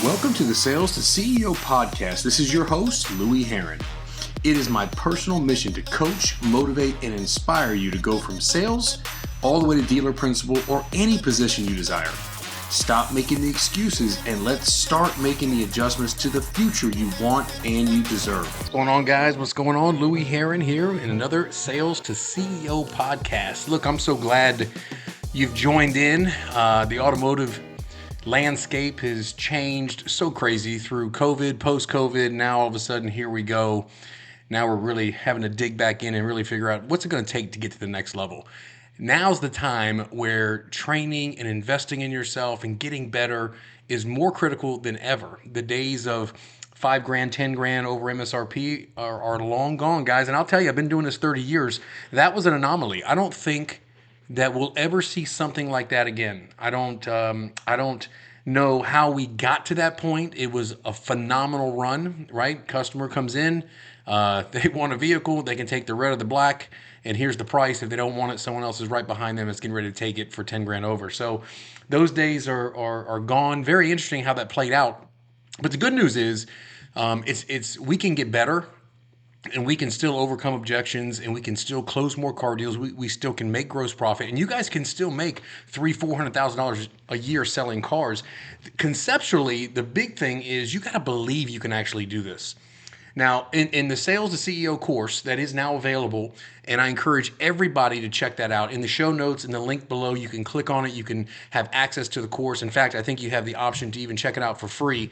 Welcome to the Sales to CEO podcast. This is your host, Louie Herron. It is my personal mission to coach, motivate, and inspire you to go from sales all the way to dealer principal or any position you desire. Stop making the excuses and let's start making the adjustments to the future you want and you deserve. What's going on, guys? What's going on? Louie Herron here in another Sales to CEO podcast. Look, I'm so glad you've joined in. The automotive landscape has changed so crazy through COVID, post-COVID. Now all of a sudden, here we go. Now we're really having to dig back in and really figure out what's it going to take to get to the next level. Now's the time where training and investing in yourself and getting better is more critical than ever. The days of $5,000, $10,000 over MSRP are long gone, guys. And I'll tell you, I've been doing this 30 years. That was an anomaly. I don't think that we'll ever see something like that again. I don't know how we got to that point. It was a phenomenal run, right? Customer comes in, they want a vehicle, they can take the red or the black, and here's the price. If they don't want it, someone else is right behind them. It's getting ready to take it for $10,000 over. So those days are gone. Very interesting how that played out. But the good news is, we can get better. And we can still overcome objections, and we can still close more car deals. We still can make gross profit, and you guys can still make $300,000-$400,000 a year selling cars. Conceptually, the big thing is you got to believe you can actually do this. Now, in the Sales to CEO course that is now available, and I encourage everybody to check that out. In the show notes, in the link below, you can click on it. You can have access to the course. In fact, I think you have the option to even check it out for free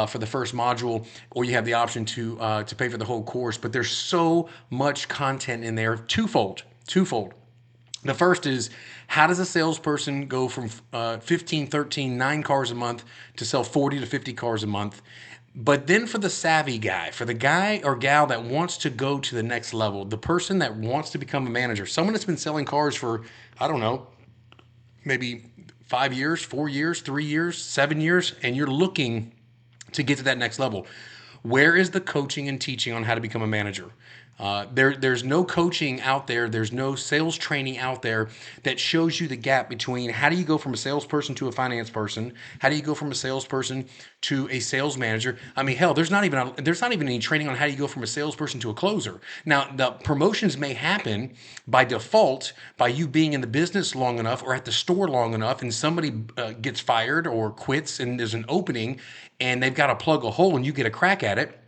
for the first module, or you have the option to pay for the whole course. But there's so much content in there, twofold. The first is, how does a salesperson go from 15, 13, 9 cars a month to sell 40 to 50 cars a month? But then for the savvy guy, for the guy or gal that wants to go to the next level, the person that wants to become a manager, someone that's been selling cars for, I don't know, maybe 5 years, 4 years, 3 years, 7 years, and you're looking to get to that next level. Where is the coaching and teaching on how to become a manager? There's no coaching out there. There's no sales training out there that shows you the gap between how do you go from a salesperson to a finance person? How do you go from a salesperson to a sales manager? I mean, hell, there's not even any training on how you go from a salesperson to a closer. Now, the promotions may happen by default by you being in the business long enough or at the store long enough, and somebody gets fired or quits, and there's an opening, and they've got to plug a hole, and you get a crack at it.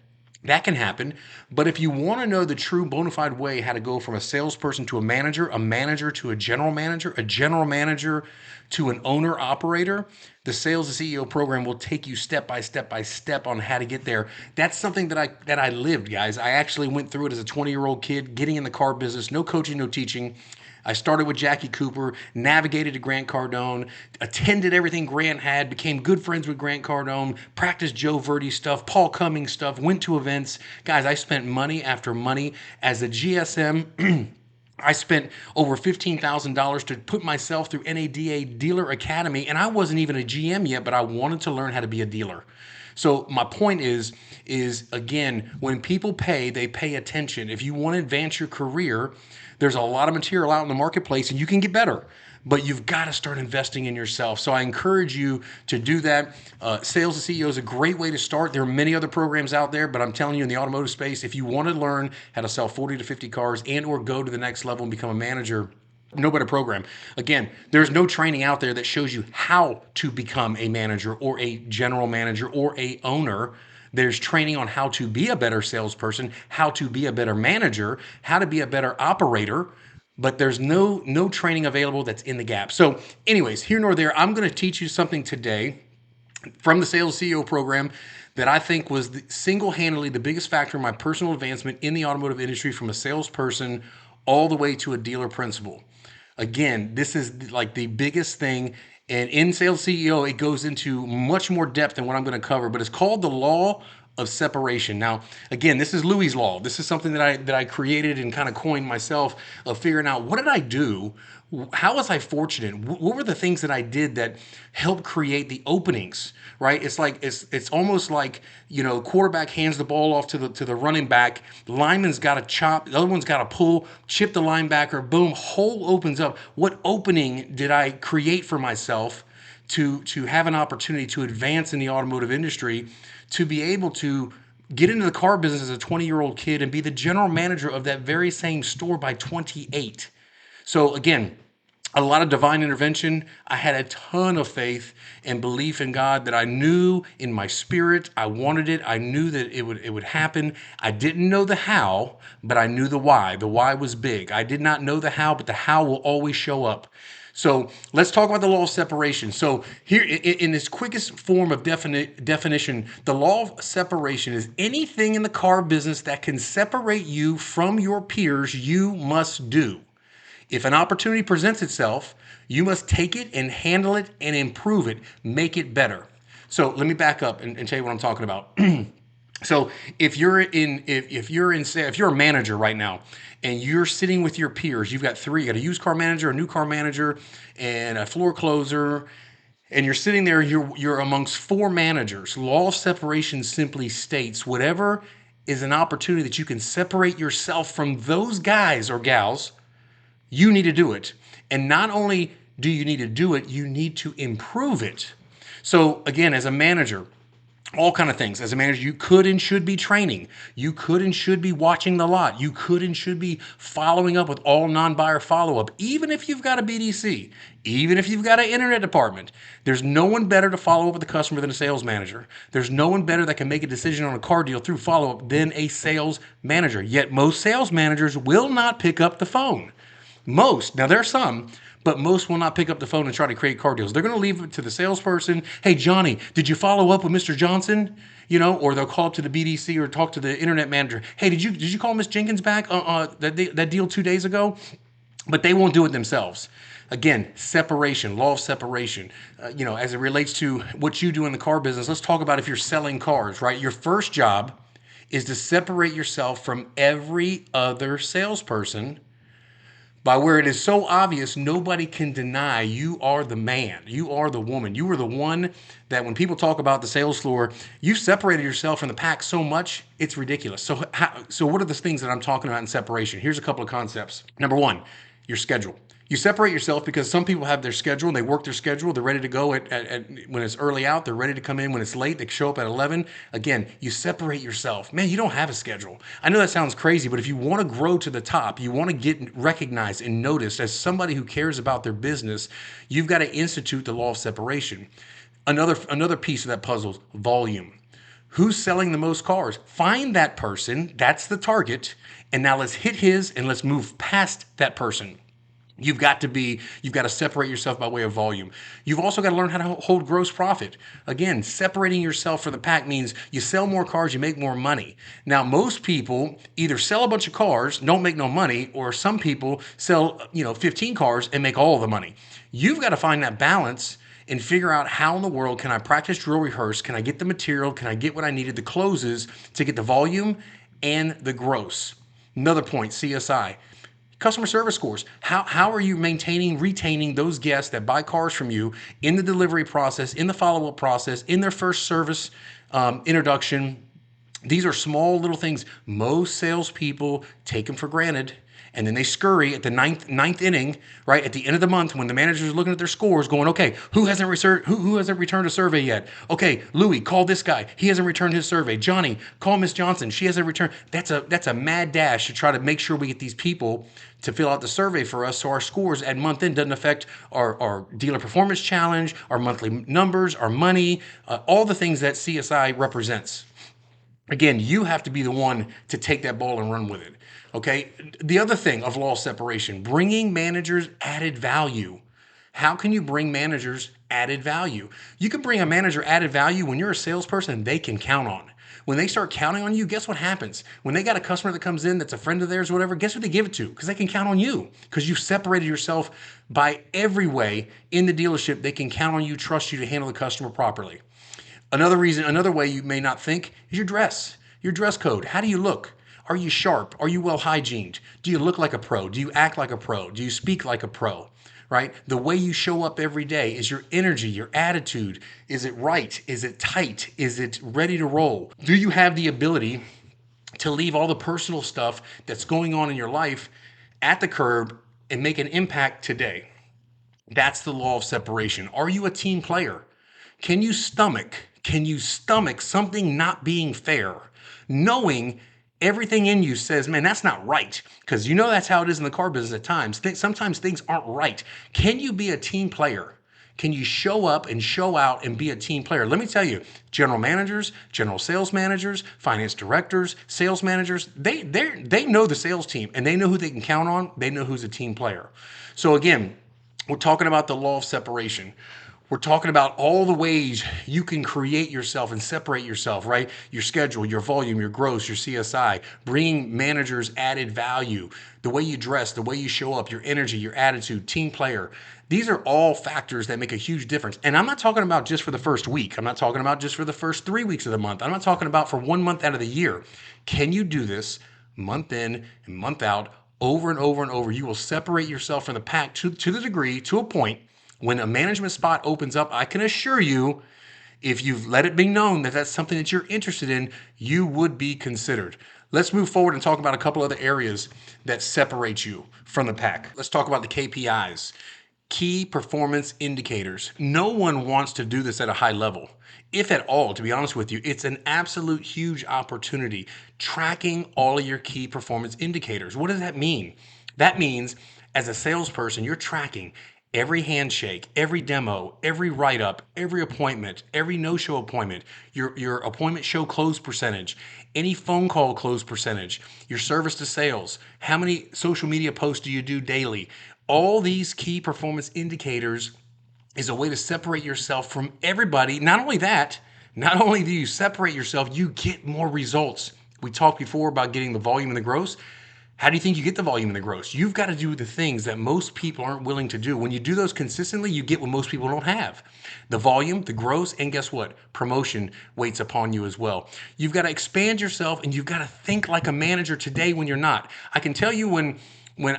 That can happen. But if you want to know the true bona fide way how to go from a salesperson to a manager to a general manager to an owner operator, the Sales to CEO program will take you step by step on how to get there. That's something that I lived, guys. I actually went through it as a 20-year-old kid, getting in the car business, no coaching, no teaching. I started with Jackie Cooper, navigated to Grant Cardone, attended everything Grant had, became good friends with Grant Cardone, practiced Joe Verdi stuff, Paul Cummings stuff, went to events. Guys, I spent money after money. As a GSM, I spent over $15,000 to put myself through NADA Dealer Academy, and I wasn't even a GM yet, but I wanted to learn how to be a dealer. So my point is again, when people pay, they pay attention. If you want to advance your career, there's a lot of material out in the marketplace, and you can get better, but you've got to start investing in yourself. So I encourage you to do that. Sales to CEO is a great way to start. There are many other programs out there, but I'm telling you, in the automotive space, if you want to learn how to sell 40 to 50 cars and or go to the next level and become a manager, no better program. Again, there's no training out there that shows you how to become a manager or a general manager or a owner. There's training on how to be a better salesperson, how to be a better manager, how to be a better operator, but there's no training available that's in the gap. So anyways, here nor there, I'm going to teach you something today from the Sales CEO program that I think was single-handedly the biggest factor in my personal advancement in the automotive industry, from a salesperson all the way to a dealer principal. Again, this is like the biggest thing. And in Sales CEO, it goes into much more depth than what I'm going to cover, but it's called the law of separation. Now, again, this is Louie's law. This is something that I created and kind of coined myself, of figuring out, what did I do? How was I fortunate? What were the things that I did that helped create the openings, right? It's almost like, quarterback hands the ball off to the running back. The lineman's got to chop, the other one's got to pull, chip the linebacker, boom, hole opens up. What opening did I create for myself to have an opportunity to advance in the automotive industry, to be able to get into the car business as a 20-year-old kid and be the general manager of that very same store by 28. So again, a lot of divine intervention. I had a ton of faith and belief in God that I knew in my spirit. I wanted it. I knew that it would happen. I didn't know the how, but I knew the why. The why was big. I did not know the how, but the how will always show up. So let's talk about the law of separation. So here, in its quickest form of definition, the law of separation is anything in the car business that can separate you from your peers, you must do. If an opportunity presents itself, you must take it and handle it and improve it, make it better. So let me back up and tell you what I'm talking about. So if you're a manager right now and you're sitting with your peers, you've got three, you got a used car manager, a new car manager, and a floor closer, and you're sitting there, you're amongst four managers. Law of separation simply states whatever is an opportunity that you can separate yourself from those guys or gals, you need to do it. And not only do you need to do it, you need to improve it. So again, as a manager, all kind of things. As a manager, you could and should be training. You could and should be watching the lot. You could and should be following up with all non-buyer follow-up, even if you've got a BDC, even if you've got an internet department. There's no one better to follow up with the customer than a sales manager. There's no one better that can make a decision on a car deal through follow-up than a sales manager. Yet most sales managers will not pick up the phone. Most, now there are some, but most will not pick up the phone and try to create car deals. They're going to leave it to the salesperson. Hey, Johnny, did you follow up with Mr. Johnson? Or they'll call up to the BDC or talk to the internet manager. Hey, did you call Miss Jenkins back that deal 2 days ago? But they won't do it themselves. Again, separation, law of separation. As it relates to what you do in the car business, let's talk about if you're selling cars, right? Your first job is to separate yourself from every other salesperson by where it is so obvious nobody can deny you are the man, you are the woman, you are the one that when people talk about the sales floor, you've separated yourself from the pack so much, it's ridiculous. So what are the things that I'm talking about in separation? Here's a couple of concepts. Number one, your schedule. You separate yourself because some people have their schedule and they work their schedule. They're ready to go at when it's early out. They're ready to come in when it's late. They show up at 11. Again, you separate yourself. Man, you don't have a schedule. I know that sounds crazy, but if you want to grow to the top, you want to get recognized and noticed as somebody who cares about their business, you've got to institute the law of separation. Another piece of that puzzle, volume. Who's selling the most cars? Find that person. That's the target. And now let's hit his and let's move past that person. You've got to separate yourself by way of volume. You've also got to learn how to hold gross profit. Again, separating yourself from the pack means you sell more cars, you make more money. Now, most people either sell a bunch of cars, don't make no money, or some people sell, 15 cars and make all the money. You've got to find that balance and figure out how in the world can I practice, drill, rehearse? Can I get the material? Can I get what I needed, the closes, to get the volume and the gross? Another point, CSI. Customer service scores. How are you retaining those guests that buy cars from you in the delivery process, in the follow-up process, in their first service introduction? These are small little things. Most salespeople take them for granted. And then they scurry at the ninth inning, right at the end of the month when the manager is looking at their scores, going, "Okay, who hasn't returned a survey yet? Okay, Louie, call this guy. He hasn't returned his survey. Johnny, call Miss Johnson. She hasn't returned." That's a mad dash to try to make sure we get these people to fill out the survey for us, so our scores at month end doesn't affect our dealer performance challenge, our monthly numbers, our money, all the things that CSI represents. Again, you have to be the one to take that ball and run with it. Okay. The other thing of law separation, bringing managers added value. How can you bring managers added value? You can bring a manager added value when you're a salesperson they can count on. When they start counting on you, guess what happens? When they got a customer that comes in that's a friend of theirs or whatever, guess what they give it to? Because they can count on you. Because you separated yourself by every way in the dealership. They can count on you, trust you to handle the customer properly. Another way you may not think is your dress code. How do you look? Are you sharp? Are you well hygiened? Do you look like a pro? Do you act like a pro? Do you speak like a pro? Right? The way you show up every day, is your energy, your attitude, is it right? Is it tight? Is it ready to roll? Do you have the ability to leave all the personal stuff that's going on in your life at the curb and make an impact today? That's the law of separation. Are you a team player? Can you stomach something not being fair? Knowing everything in you says, man, that's not right. Because you know that's how it is in the car business at times. Sometimes things aren't right. Can you be a team player? Can you show up and show out and be a team player? Let me tell you, general managers, general sales managers, finance directors, sales managers, they know the sales team and they know who they can count on. They know who's a team player. So again, we're talking about the law of separation. We're talking about all the ways you can create yourself and separate yourself, right? Your schedule, your volume, your gross, your CSI, bringing managers added value, the way you dress, the way you show up, your energy, your attitude, team player. These are all factors that make a huge difference. And I'm not talking about just for the first week. I'm not talking about just for the first 3 weeks of the month. I'm not talking about for 1 month out of the year. Can you do this month in and month out, over and over and over? You will separate yourself from the pack to the degree, to a point, when a management spot opens up, I can assure you, if you've let it be known that that's something that you're interested in, you would be considered. Let's move forward and talk about a couple other areas that separate you from the pack. Let's talk about the KPIs, key performance indicators. No one wants to do this at a high level. If at all, to be honest with you, it's an absolute huge opportunity. Tracking all of your key performance indicators. What does that mean? That means as a salesperson, you're tracking every handshake, every demo, every write-up, every appointment, every no-show appointment, your appointment show close percentage, any phone call close percentage, your service to sales, how many social media posts do you do daily? All these key performance indicators is a way to separate yourself from everybody. Not only that, not only do you separate yourself, you get more results. We talked before about getting the volume and the gross. How do you think you get the volume and the gross? You've got to do the things that most people aren't willing to do. When you do those consistently, you get what most people don't have. The volume, the gross, and guess what? Promotion waits upon you as well. You've got to expand yourself and you've got to think like a manager today when you're not. I can tell you when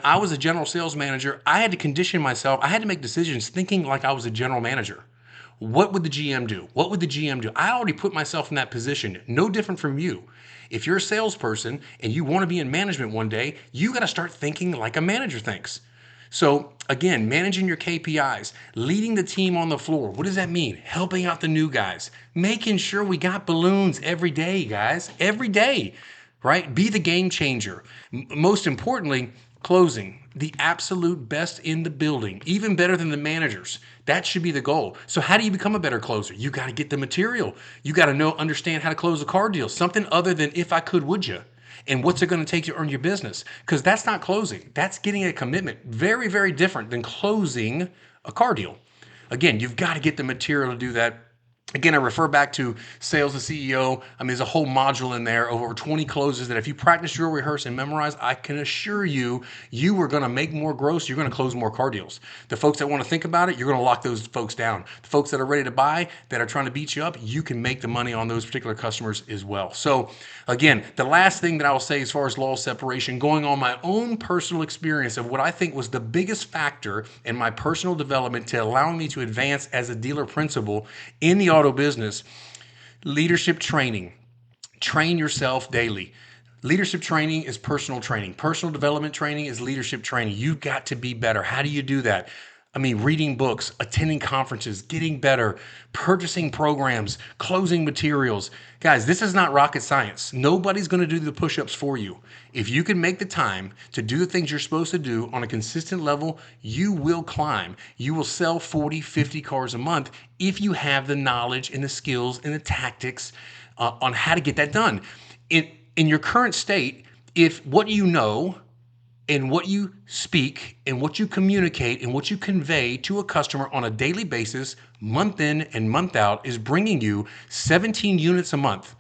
I was a general sales manager, I had to condition myself. I had to make decisions thinking like I was a general manager. What would the GM do? What would the GM do? I already put myself in that position. No different from you. If you're a salesperson and you want to be in management one day, you got to start thinking like a manager thinks. So again, managing your KPIs, leading the team on the floor. What does that mean? Helping out the new guys, making sure we got balloons every day, guys, every day, right? Be the game changer. Most importantly, closing, the absolute best in the building, even better than the managers. That should be the goal. So how do you become a better closer? You got to get the material. You got to understand how to close a car deal. Something other than if I could, would you? And what's it going to take to earn your business? Because that's not closing. That's getting a commitment. Very, very different than closing a car deal. Again, you've got to get the material to do that. Again, I refer back to Sales to CEO. I mean, there's a whole module in there of over 20 closes that if you practice, drill, rehearse, and memorize, I can assure you, you are going to make more gross. You're going to close more car deals. The folks that want to think about it, you're going to lock those folks down. The folks that are ready to buy, that are trying to beat you up, you can make the money on those particular customers as well. So again, the last thing that I will say as far as law of separation, going on my own personal experience of what I think was the biggest factor in my personal development to allowing me to advance as a dealer principal in the auto business, leadership training. Train yourself daily. Leadership training is personal training. Personal development training is leadership training. You've got to be better. How do you do that? I mean, reading books, attending conferences, getting better, purchasing programs, closing materials. Guys, this is not rocket science. Nobody's going to do the push-ups for you. If you can make the time to do the things you're supposed to do on a consistent level, you will climb. You will sell 40, 50 cars a month if you have the knowledge and the skills and the tactics on how to get that done. In your current state, if what you know and what you speak and what you communicate and what you convey to a customer on a daily basis, month in and month out, is bringing you 17 units a month,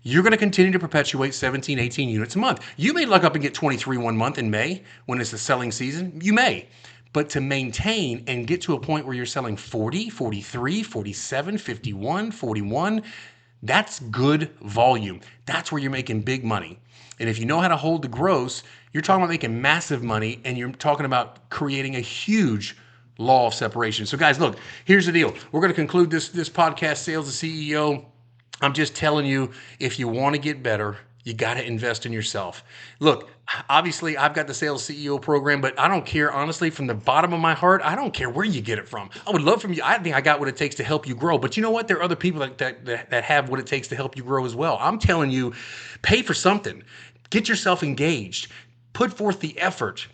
you're going to continue to perpetuate 17, 18 units a month. You may luck up and get 23 one month in May when it's the selling season. You may. But to maintain and get to a point where you're selling 40, 43, 47, 51, 41, that's good volume. That's where you're making big money. And if you know how to hold the gross, you're talking about making massive money, and you're talking about creating a huge law of separation. So guys, look, here's the deal. We're going to conclude this podcast, Sales to CEO. I'm just telling you, if you want to get better, You got to invest in yourself. Look, obviously, I've got the Sales CEO program, but I don't care, honestly, from the bottom of my heart, I don't care where you get it from. I would love from you. I think I got what it takes to help you grow. But you know what? There are other people that have what it takes to help you grow as well. I'm telling you, pay for something. Get yourself engaged. Put forth the effort.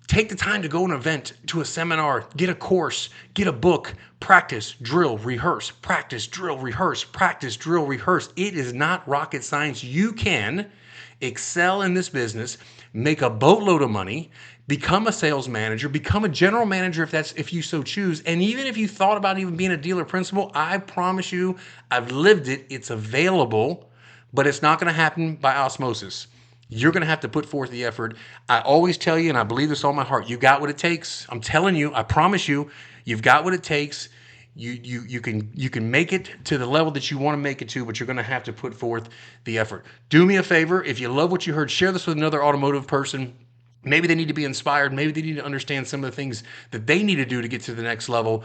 Take the time to go to an event, to a seminar, get a course, get a book, practice, drill, rehearse, practice, drill, rehearse, practice, drill, rehearse. It is not rocket science. You can excel in this business, make a boatload of money, become a sales manager, become a general manager if you so choose. And even if you thought about even being a dealer principal, I promise you, I've lived it. It's available, but it's not going to happen by osmosis. You're going to have to put forth the effort. I always tell you, and I believe this all my heart, you got what it takes. I'm telling you, I promise you, you've got what it takes. You can make it to the level that you want to make it to, but you're going to have to put forth the effort. Do me a favor. If you love what you heard, share this with another automotive person. Maybe they need to be inspired. Maybe they need to understand some of the things that they need to do to get to the next level.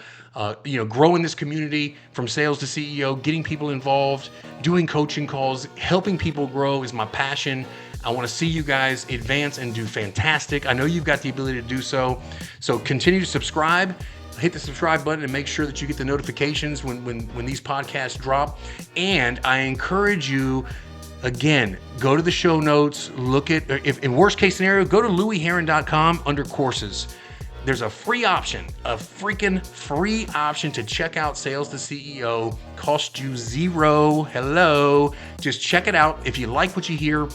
Growing this community from sales to CEO, getting people involved, doing coaching calls, helping people grow is my passion. I want to see you guys advance and do fantastic. I know you've got the ability to do so. So continue to subscribe. Hit the subscribe button and make sure that you get the notifications when these podcasts drop. And I encourage you, again, go to the show notes, look at, if in worst case scenario, go to louieherron.com under courses. There's a free option, a freaking free option to check out Sales to CEO. Cost you $0. Hello. Just check it out. If you like what you hear,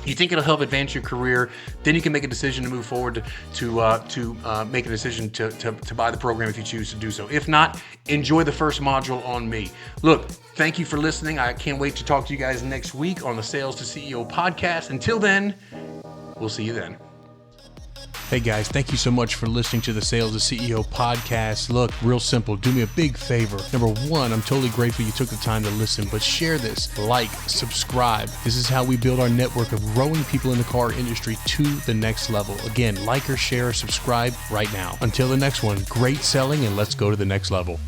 you think it'll help advance your career, then you can make a decision to move forward to make a decision to buy the program if you choose to do so. If not, enjoy the first module on me. Look, thank you for listening. I can't wait to talk to you guys next week on the Sales to CEO podcast. Until then, we'll see you then. Hey guys, thank you so much for listening to the Sales to CEO podcast. Look, real simple, do me a big favor. Number one, I'm totally grateful you took the time to listen, but share this, like, subscribe. This is how we build our network of growing people in the car industry to the next level. Again, like or share or subscribe right now. Until the next one, great selling and let's go to the next level.